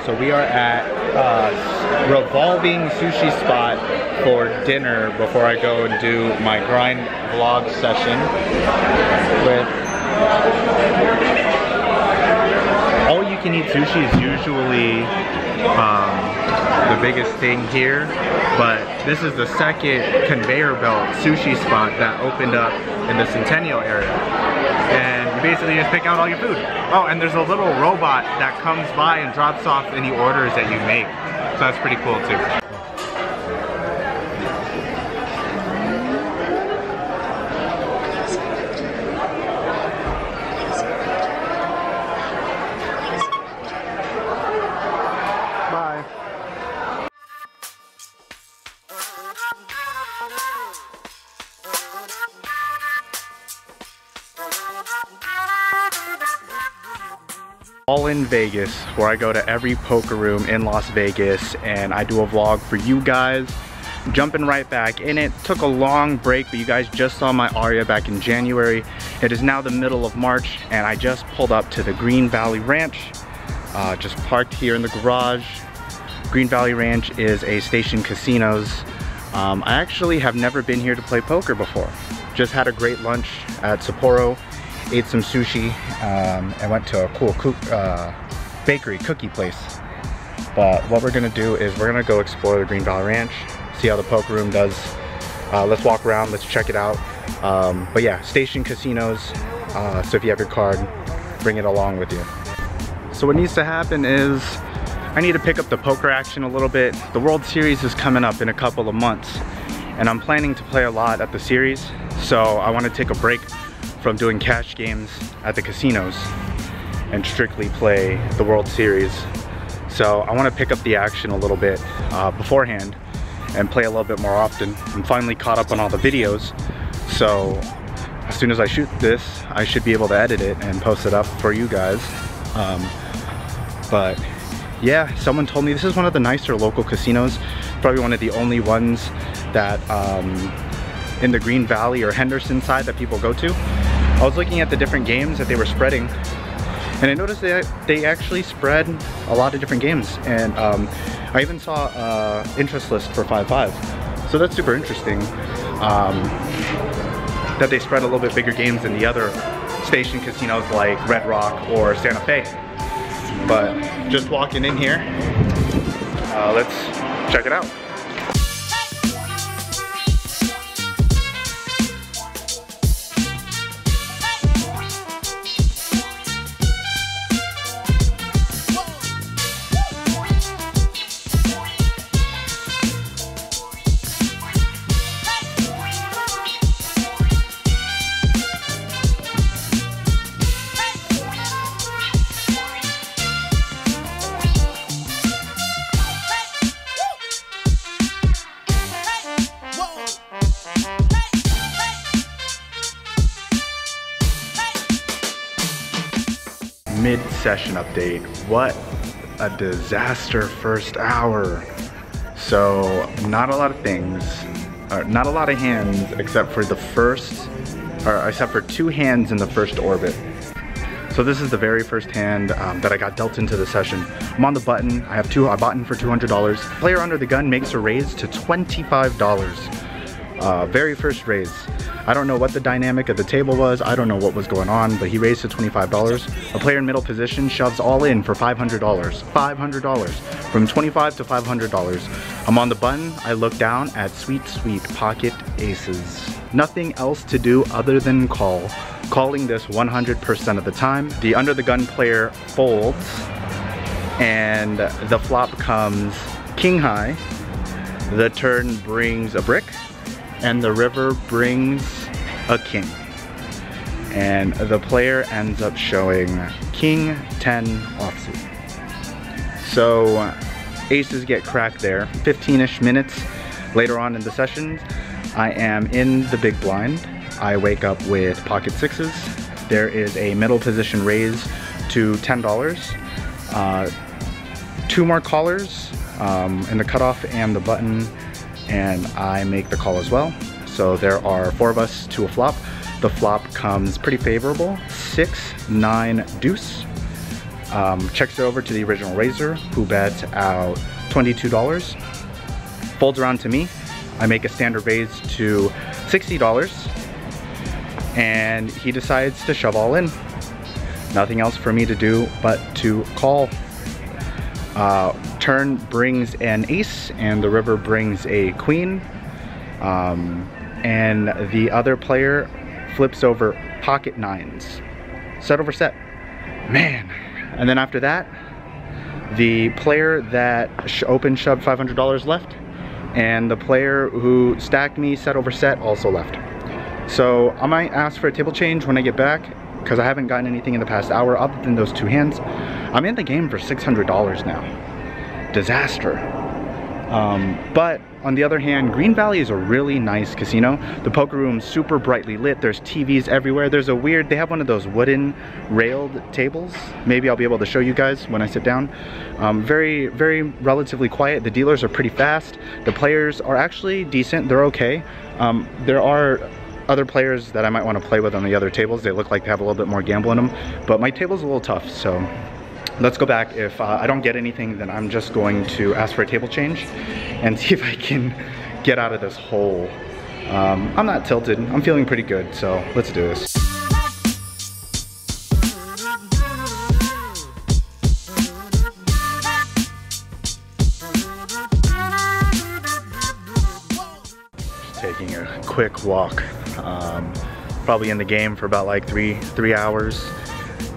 so we are at revolving sushi spot for dinner before I go and do my grind vlog session with all you can eat sushi is usually the biggest thing here, but this is the second conveyor belt sushi spot that opened up in the Centennial area. And you basically just pick out all your food. Oh, and there's a little robot that comes by and drops off any orders that you make. So that's pretty cool too. All in Vegas, where I go to every poker room in Las Vegas and I do a vlog for you guys. Jumping right back in it. Took a long break, but you guys just saw my Aria back in January. It is now the middle of March and I just pulled up to the Green Valley Ranch. Just parked here in the garage. Green Valley Ranch is a Station Casinos. I actually have never been here to play poker before. Just had a great lunch at Sapporo. Ate some sushi and went to a cool bakery cookie place. But what we're gonna do is we're gonna go explore the Green Valley Ranch, see how the poker room does. Let's walk around, let's check it out. But yeah, Station Casinos, so if you have your card, bring it along with you. So what needs to happen is I need to pick up the poker action a little bit. The World Series is coming up in a couple of months and I'm planning to play a lot at the series, so I want to take a break from doing cash games at the casinos and strictly play the World Series. So I want to pick up the action a little bit beforehand and play a little bit more often. I'm finally caught up on all the videos, so as soon as I shoot this, I should be able to edit it and post it up for you guys. But yeah, someone told me this is one of the nicer local casinos, probably one of the only ones that in the Green Valley or Henderson side that people go to. I was looking at the different games that they were spreading and I noticed that they actually spread a lot of different games, and I even saw an interest list for 5-5. So that's super interesting that they spread a little bit bigger games than the other station casinos like Red Rock or Santa Fe. But just walking in here, let's check it out. Mid-session update. What a disaster first hour. So not a lot of things, not a lot of hands except for the first, or except for 2 hands in the first orbit. So this is the very first hand that I got dealt into the session. I'm on the button. I bought in for $200. Player under the gun makes a raise to $25. Very first raise. I don't know what the dynamic of the table was. I don't know what was going on, but he raised to $25. A player in middle position shoves all in for $500. $500. From $25 to $500. I'm on the button. I look down at sweet, sweet pocket aces. Nothing else to do other than call. Calling this 100% of the time. The under the gun player folds and the flop comes king high. The turn brings a brick and the river brings a king. And the player ends up showing king 10 offsuit. So aces get cracked there. 15-ish minutes later on in the sessions, I am in the big blind. I wake up with pocket sixes. There is a middle position raise to $10. 2 more callers in the cutoff and the button, and I make the call as well. So there are 4 of us to a flop. The flop comes pretty favorable, 6, 9, deuce. checks it over to the original raiser, who bets out $22, folds around to me. I make a standard raise to $60, and he decides to shove all in. Nothing else for me to do but to call. Turn brings an ace, and the river brings a queen, and the other player flips over pocket nines. Set over set. Man. And then after that, the player that opened shoved $500 left, and the player who stacked me set over set also left. So I might ask for a table change when I get back, because I haven't gotten anything in the past hour other than those two hands. I'm in the game for $600 now. Disaster. But on the other hand, Green Valley is a really nice casino. The poker room's super brightly lit. There's TVs everywhere. There's a weird, they have one of those wooden railed tables. Maybe I'll be able to show you guys when I sit down. Very relatively quiet. The dealers are pretty fast. The players are actually decent. They're okay. There are other players that I might want to play with on the other tables. They look like they have a little bit more gamble in them, but my table's a little tough, so let's go back. If I don't get anything, then I'm just going to ask for a table change and see if I can get out of this hole. I'm not tilted. I'm feeling pretty good, so let's do this. Just taking a quick walk. Probably in the game for about like three hours.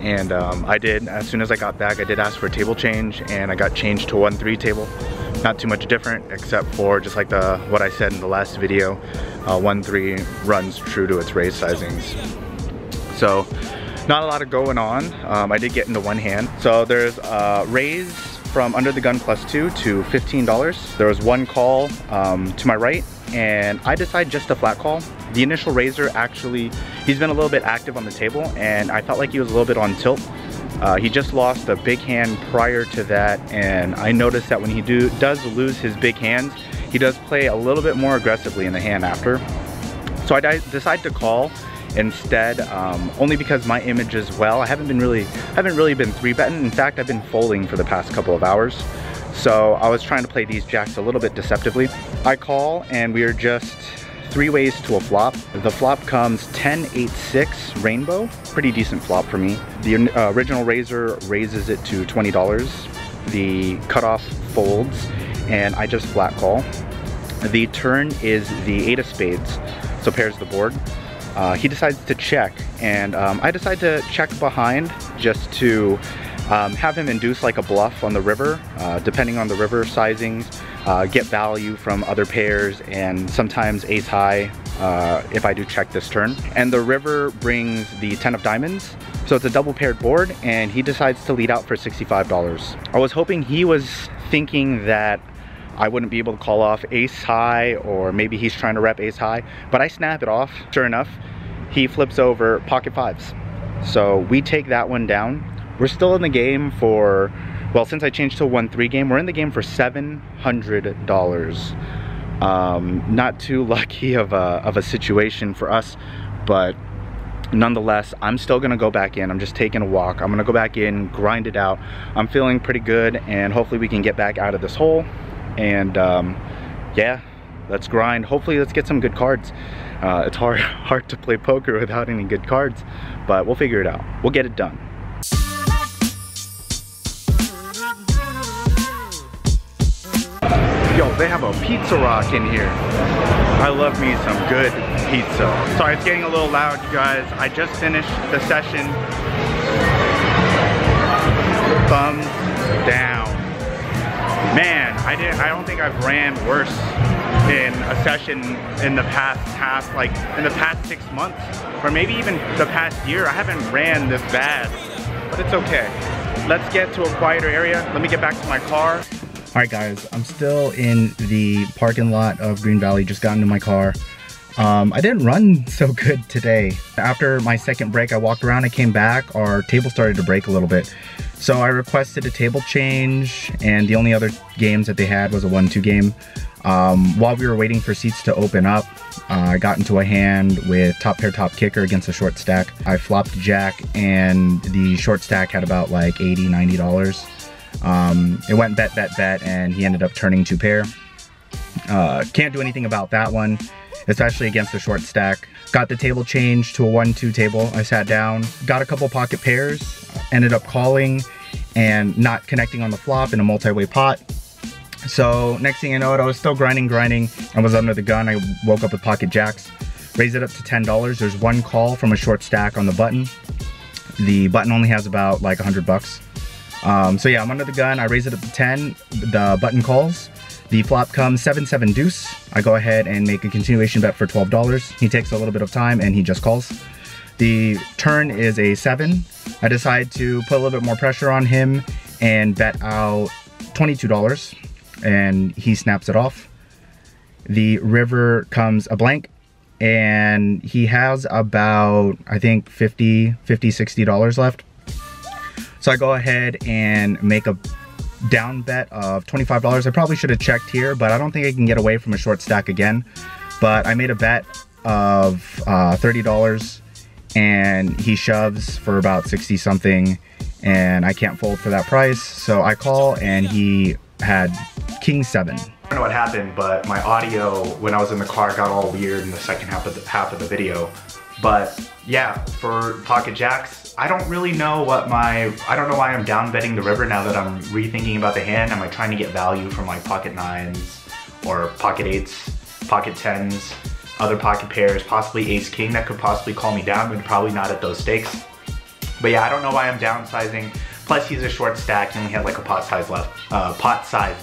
And I did, as soon as I got back, I did ask for a table change, and I got changed to 1-3 table. Not too much different, except for just like what I said in the last video, 1-3 runs true to its raise sizings. So not a lot of going on. I did get into one hand. So there's a raise from under the gun +2 to $15. There was one call to my right, and I decided just to flat call. The initial raiser, actually, he's been a little bit active on the table, and I felt like he was a little bit on tilt. He just lost a big hand prior to that, and I noticed that when he does lose his big hands, he does play a little bit more aggressively in the hand after. So I decided to call instead, only because my image as well. I haven't really been 3-betting. In fact, I've been folding for the past couple of hours. So I was trying to play these jacks a little bit deceptively. I call, and we are just 3 ways to a flop. The flop comes 10-8-6 rainbow. Pretty decent flop for me. The original raiser raises it to $20. The cutoff folds, and I just flat call. The turn is the 8 of spades, so pairs the board. He decides to check, and I decide to check behind just to have him induce like a bluff on the river, depending on the river sizings, get value from other pairs, and sometimes ace high if I do check this turn. And the river brings the 10 of diamonds, so it's a double paired board, and he decides to lead out for $65. I was hoping he was thinking that I wouldn't be able to call off ace high, or maybe he's trying to rep ace high, but I snap it off. Sure enough, he flips over pocket fives. So we take that one down. We're still in the game for, well, since I changed to a 1-3 game, we're in the game for $700. Not too lucky of a situation for us, but nonetheless, I'm still gonna go back in. I'm just taking a walk. I'm gonna go back in, grind it out. I'm feeling pretty good, and hopefully we can get back out of this hole. And yeah, let's grind. Hopefully let's get some good cards. It's hard to play poker without any good cards, but we'll figure it out. We'll get it done. Yo, they have a pizza rock in here. I love me some good pizza. Sorry, it's getting a little loud, you guys. I just finished the session. Thumbs down. Man, I don't think I've ran worse in a session in the past in the past 6 months, or maybe even the past year. I haven't ran this bad, but it's okay. Let's get to a quieter area. Let me get back to my car. All right, guys, I'm still in the parking lot of Green Valley. Just got into my car. I didn't run so good today. After my second break, I walked around, I came back, our table started to break a little bit. So I requested a table change, and the only other games that they had was a 1-2 game. While we were waiting for seats to open up, I got into a hand with top pair, top kicker against a short stack. I flopped jack, and the short stack had about like $80, $90. It went bet, bet, bet, and he ended up turning 2 pair. Can't do anything about that one, especially against a short stack. Got the table changed to a 1-2 table. I sat down, got a couple pocket pairs, ended up calling and not connecting on the flop in a multi-way pot. So next thing I know, I was still grinding. I was under the gun. I woke up with pocket jacks, raised it up to $10. There's one call from a short stack on the button. The button only has about like $100. So yeah, I'm under the gun. I raise it up to 10. The button calls. The flop comes 7-7 deuce. I go ahead and make a continuation bet for $12. He takes a little bit of time and he just calls. The turn is a 7. I decide to put a little bit more pressure on him and bet out $22, and he snaps it off. The river comes a blank, and he has about, I think, $60 left. So I go ahead and make a down bet of $25. I probably should have checked here, but I don't think I can get away from a short stack again. But I made a bet of $30, and he shoves for about 60 something, and I can't fold for that price. So I call, and he had king 7. I don't know what happened, but my audio when I was in the car got all weird in the second half of the video. But yeah, for pocket jacks, I don't really know I don't know why I'm down betting the river now that I'm rethinking about the hand. Am I trying to get value from like pocket 9s or pocket 8s, pocket 10s, other pocket pairs, possibly ace king that could possibly call me down, but probably not at those stakes. But yeah, I don't know why I'm downsizing. Plus he's a short stack and we had like a pot size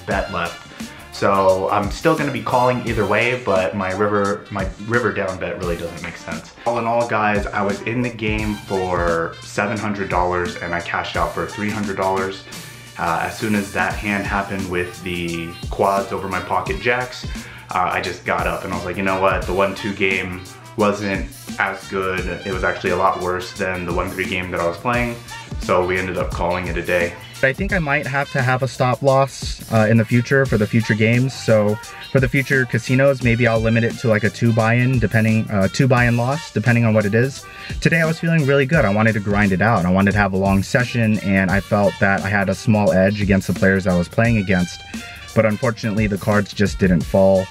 bet left. So I'm still gonna be calling either way, but my river down bet really doesn't make sense. All in all, guys, I was in the game for $700 and I cashed out for $300. As soon as that hand happened with the quads over my pocket jacks, I just got up and I was like, you know what, the 1-2 game wasn't as good. It was actually a lot worse than the 1-3 game that I was playing. So we ended up calling it a day. I think I might have to have a stop loss in the future for the future games. So for the future casinos, maybe I'll limit it to like a 2 buy-in, 2 buy-in loss, depending on what it is. Today I was feeling really good. I wanted to grind it out. I wanted to have a long session, and I felt that I had a small edge against the players I was playing against. But unfortunately, the cards just didn't fall.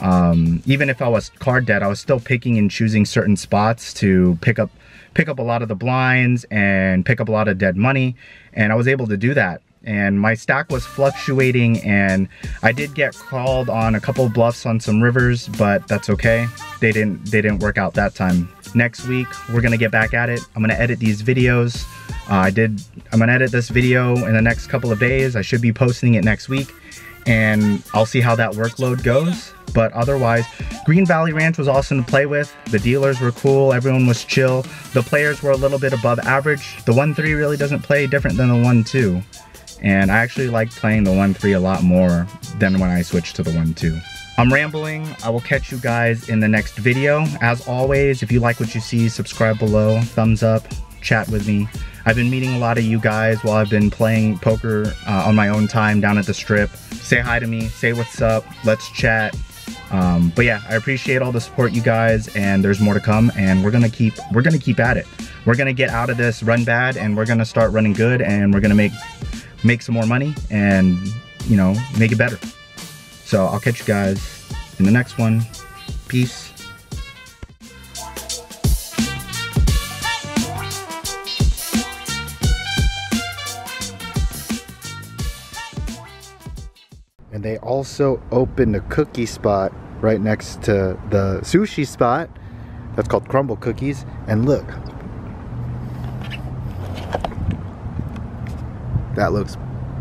Even if I was card dead, I was still picking and choosing certain spots to pick up a lot of the blinds and pick up a lot of dead money, and I was able to do that. And my stack was fluctuating, and I did get called on a couple of bluffs on some rivers, but that's okay. They didn't work out that time. Next week we're gonna get back at it. I'm gonna edit these videos. I'm gonna edit this video in the next couple of days. I should be posting it next week, and I'll see how that workload goes. But otherwise, Green Valley Ranch was awesome to play with. The dealers were cool, everyone was chill. The players were a little bit above average. The 1-3 really doesn't play different than the 1-2. And I actually like playing the 1-3 a lot more than when I switched to the 1-2. I'm rambling. I will catch you guys in the next video. As always, if you like what you see, subscribe below, thumbs up, chat with me. I've been meeting a lot of you guys while I've been playing poker on my own time down at the strip. Say hi to me, say what's up, let's chat. But yeah, I appreciate all the support, you guys, and there's more to come, and we're gonna keep at it. We're gonna get out of this run bad, and we're gonna start running good, and we're gonna make some more money, and you know, make it better. So I'll catch you guys in the next one. Peace. And they also opened a cookie spot right next to the sushi spot. That's called Crumble Cookies. And look, that looks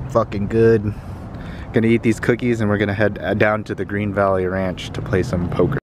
fucking good. Gonna eat these cookies and we're gonna head down to the Green Valley Ranch to play some poker.